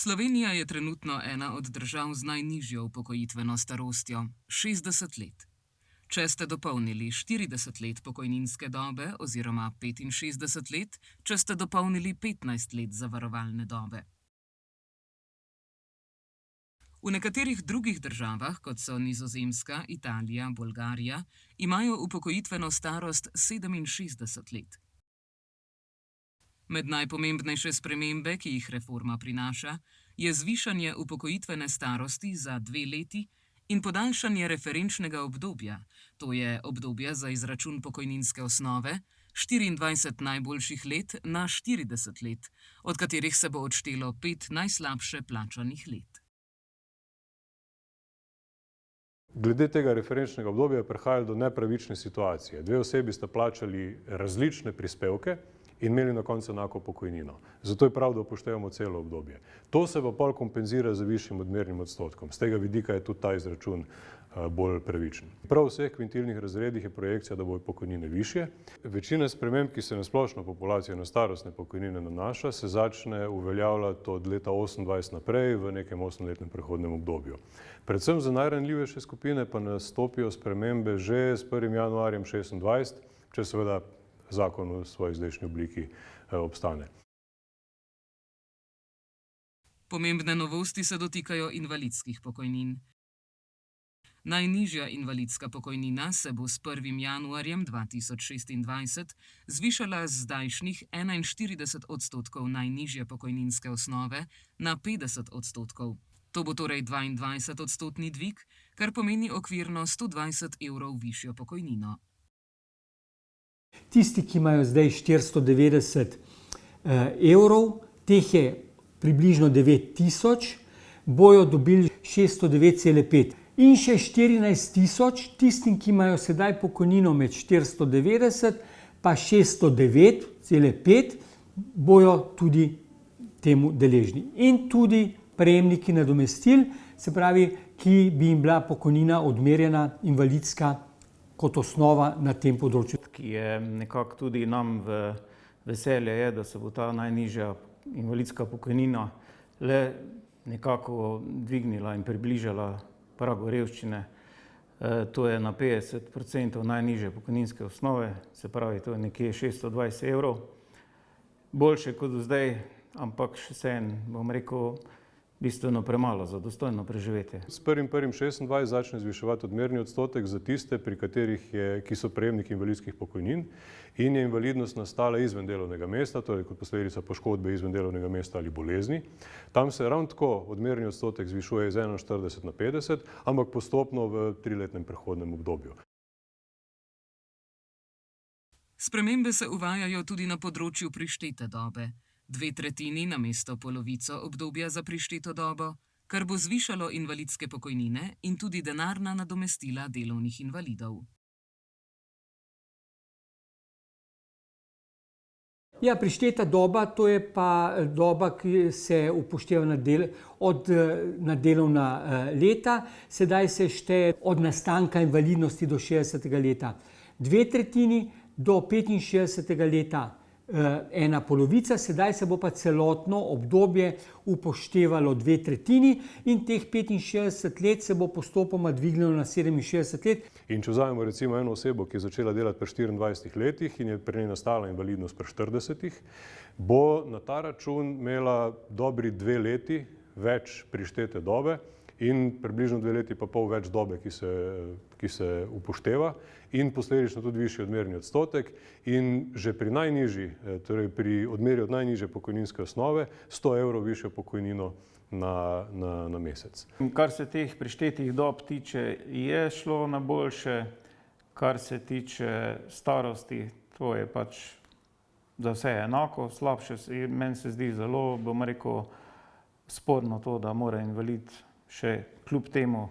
Slovenija je trenutno ena od držav z najnižjo upokojitveno starostjo, 60 let. Če ste dopolnili 40 let pokojninske dobe oziroma 65 let, če ste dopolnili 15 let zavarovalne dobe. V nekaterih drugih državah, kot so Nizozemska, Italija, Bolgarija, imajo upokojitveno starost 67 let. Med najpomembnejše spremembe, ki jih reforma prinaša, je zvišanje upokojitvene starosti za 2 leti in podaljšanje referenčnega obdobja, to je obdobje za izračun pokojninske osnove, 24 najboljših let na 40 let, od katerih se bo odštelo 5 najslabše plačanih let. Glede tega referenčnega obdobja je prihajalo do nepravične situacije. 2 osebi sta plačali različne prispevke in imeli na koncu enako pokojnino. Zato je prav, da upoštevamo celo obdobje. To se pa pol kompenzira z višjim odmernim odstotkom. Z tega vidika je tudi ta izračun bolj pravičen. Prav v vseh kvintilnih razredih je projekcija, da bodo pokojnine višje. Večina sprememb, ki se na splošno populacijo na starostne pokojnine nanaša, se začne uveljavljati od leta 28 naprej v nekem 8-letnem prehodnem obdobju. Predvsem za najranljivejše skupine pa nastopijo spremembe že s 1. januarjem 2026, če seveda zakon v svoji zdajšnji obliki obstane. Pomembne novosti se dotikajo invalidskih pokojnin. Najnižja invalidska pokojnina se bo s 1. januarjem 2026 zvišala z zdajšnjih 41% najnižje pokojninske osnove na 50%. To bo torej 22% dvig, kar pomeni okvirno 120 evrov višjo pokojnino. Tisti, ki imajo zdaj 490 evrov, teh je približno 9000, bojo dobili 609,5. In še 14 000 tistim, ki imajo sedaj pokojnino med 490 pa 609,5, bojo tudi temu deležni. In tudi prejemniki nadomestil, se pravi, ki bi jim bila pokojnina odmerjena invalidska kot osnova na tem področju. Ki je nekako tudi nam v veselje je, da se bo ta najnižja invalidska pokojnina le nekako dvignila in približala pragu revščine. To je na 50% najnižje pokojninske osnove, se pravi, to je nekje 620 evrov. Boljše kot do zdaj, ampak še vseeno, bom rekel, bistveno premalo za dostojno preživetje. S 1.1.26 začne zviševati odmerni odstotek za tiste, ki so prejemniki invalidskih pokojnin in je invalidnost nastala izven delovnega mesta, torej kot posledica poškodbe izven delovnega mesta ali bolezni. Tam se ravno tako odmerni odstotek zvišuje iz 41 na 50, ampak postopno v 3-letnem prehodnem obdobju. Spremembe se uvajajo tudi na področju prištete dobe. 2/3 namesto polovico obdobja za prišteto dobo, kar bo zvišalo invalidske pokojnine in tudi denarna nadomestila delovnih invalidov. Ja, prišteta doba, to je pa doba, ki se upošteva na delovna leta. Sedaj se šteje od nastanka invalidnosti do 60. leta 2/3, do 65. leta 1/2, sedaj se bo pa celotno obdobje upoštevalo 2/3 in teh 65 let se bo postopoma dvignilo na 67 let. In če vzamemo recimo eno osebo, ki je začela delati pri 24 letih in je pri njej nastala invalidnost pri 40, bo na ta račun imela dobri 2 leti več prištete dobe in približno 2 leti pa pol več dobe, ki se upošteva in posledično tudi višji odmerni odstotek in že pri najnižji, torej pri odmeri od najnižje pokojninske osnove 100 evrov višjo pokojnino na mesec. Kar se teh prištetih dob tiče, je šlo na boljše. Kar se tiče starosti, to je pač za vse enako, slabše. Meni se zdi zelo, bom rekel, sporno to, da mora invalid še kljub temu,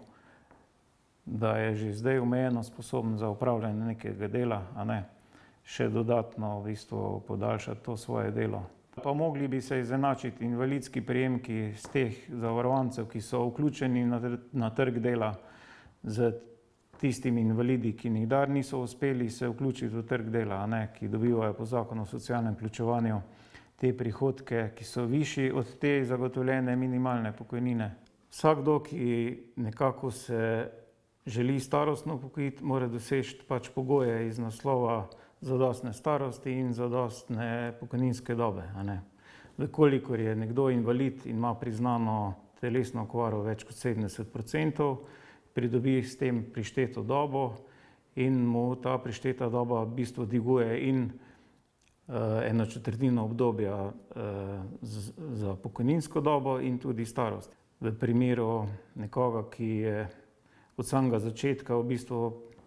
da je že zdaj omejeno sposoben za opravljanje nekega dela, a ne, še dodatno v bistvu podaljšati to svoje delo. Pa mogli bi se izenačiti invalidski prejemki z teh zavarovancev, ki so vključeni na trg dela, z tistimi invalidi, ki nikdar niso uspeli se vključiti v trg dela, a ne, ki dobivajo po zakonu o socialnem vključevanju te prihodke, ki so višji od te zagotovljene minimalne pokojnine. Vsakdo, ki nekako se želi starostno upokojiti, mora doseči pač pogoje iz naslova zadostne starosti in zadostne pokojninske dobe. Kolikor je nekdo invalid in ima priznano telesno okvaro več kot 70%, pridobi s tem prišteto dobo in mu ta prišteta doba v bistvu dviguje in 1/4 obdobja za pokojninsko dobo in tudi starost. V primeru nekoga, ki je od samega začetka v bistvu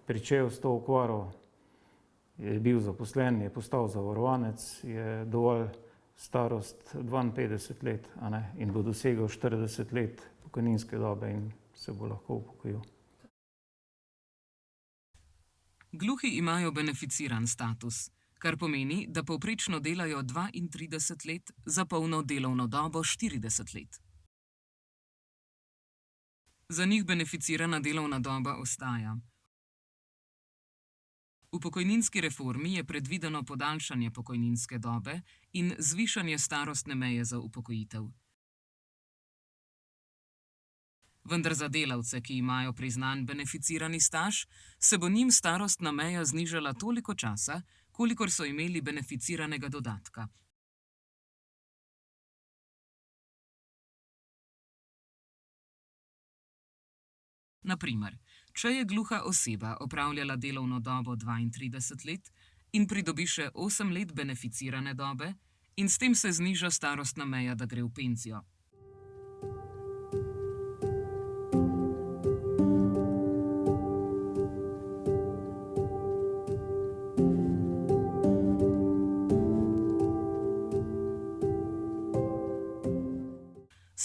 pričel s to okvaro, je bil zaposlen, je postal zavarovanec, je dovolj starost 52 let in bo dosegel 40 let pokojninske dobe in se bo lahko upokojil. Gluhi imajo beneficiran status, kar pomeni, da povprečno delajo 32 let za polno delovno dobo 40 let. Za njih beneficirana delovna doba ostaja. V pokojninski reformi je predvideno podaljšanje pokojninske dobe in zvišanje starostne meje za upokojitev. Vendar za delavce, ki imajo priznan beneficirani staž, se bo njim starostna meja znižala toliko časa, kolikor so imeli beneficiranega dodatka. Na primer, če je gluha oseba opravljala delovno dobo 32 let in pridobi še 8 let beneficirane dobe, in s tem se zniža starostna meja, da gre v penzijo.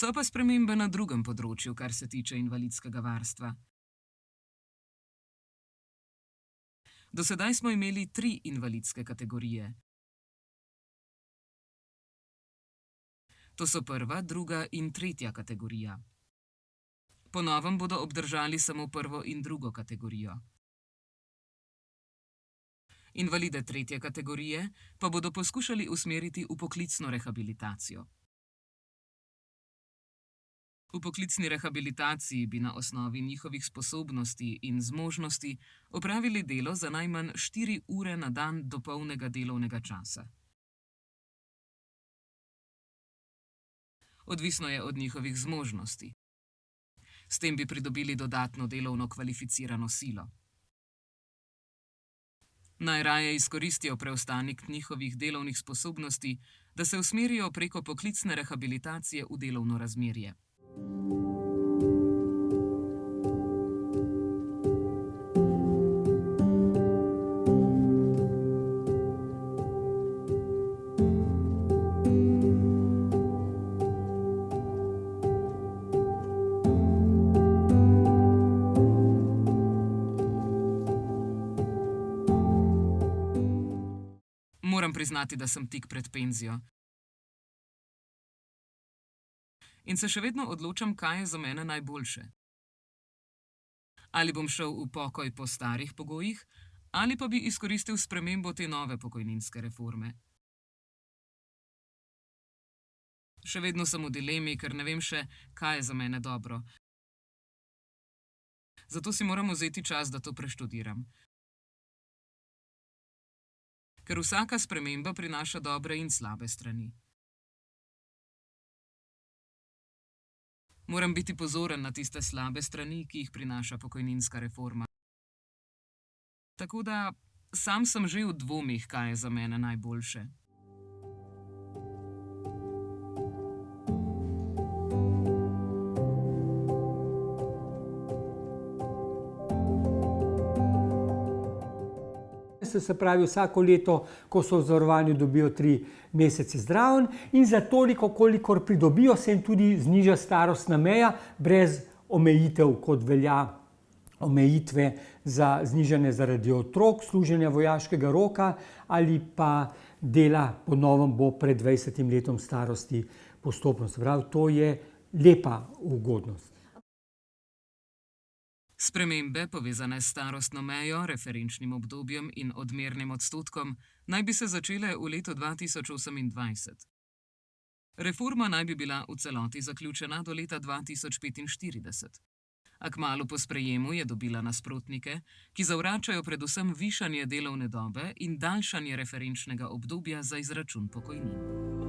So pa spremembe na drugem področju, kar se tiče invalidskega varstva. Do sedaj smo imeli 3 invalidske kategorije. To so prva, druga in tretja kategorija. Po novem bodo obdržali samo prvo in drugo kategorijo. Invalide tretje kategorije pa bodo poskušali usmeriti v poklicno rehabilitacijo. V poklicni rehabilitaciji bi na osnovi njihovih sposobnosti in zmožnosti opravili delo za najmanj 4 ure na dan do polnega delovnega časa. Odvisno je od njihovih zmožnosti. S tem bi pridobili dodatno delovno kvalificirano silo. Najraje izkoristijo preostanek njihovih delovnih sposobnosti, da se usmerijo preko poklicne rehabilitacije v delovno razmerje. Moram priznati, da sem tik pred penzijo. In se še vedno odločam, kaj je za mene najboljše. Ali bom šel v pokoj po starih pogojih, ali pa bi izkoristil spremembo te nove pokojninske reforme. Še vedno sem v dilemi, ker ne vem še, kaj je za mene dobro. Zato si moram vzeti čas, da to preštudiram. Ker vsaka sprememba prinaša dobre in slabe strani. Moram biti pozoren na tiste slabe strani, ki jih prinaša pokojninska reforma. Tako da sam sem že v dvomih, kaj je za mene najboljše. Se pravi, vsako leto, ko so v zavarovanju, dobijo 3 mesece zraven in za toliko, kolikor pridobijo, se jim tudi zniža starostna meja, brez omejitev, kot velja omejitve za znižanje zaradi otrok, služenja vojaškega roka ali pa dela po novem bo pred 20 letom starosti postopno. Se pravi, to je lepa ugodnost. Spremembe, povezane s starostno mejo, referenčnim obdobjem in odmernim odstotkom, naj bi se začele v letu 2028. Reforma naj bi bila v celoti zaključena do leta 2045. A kmalu po sprejemu je dobila nasprotnike, ki zavračajo predvsem višanje delovne dobe in daljšanje referenčnega obdobja za izračun pokojnin.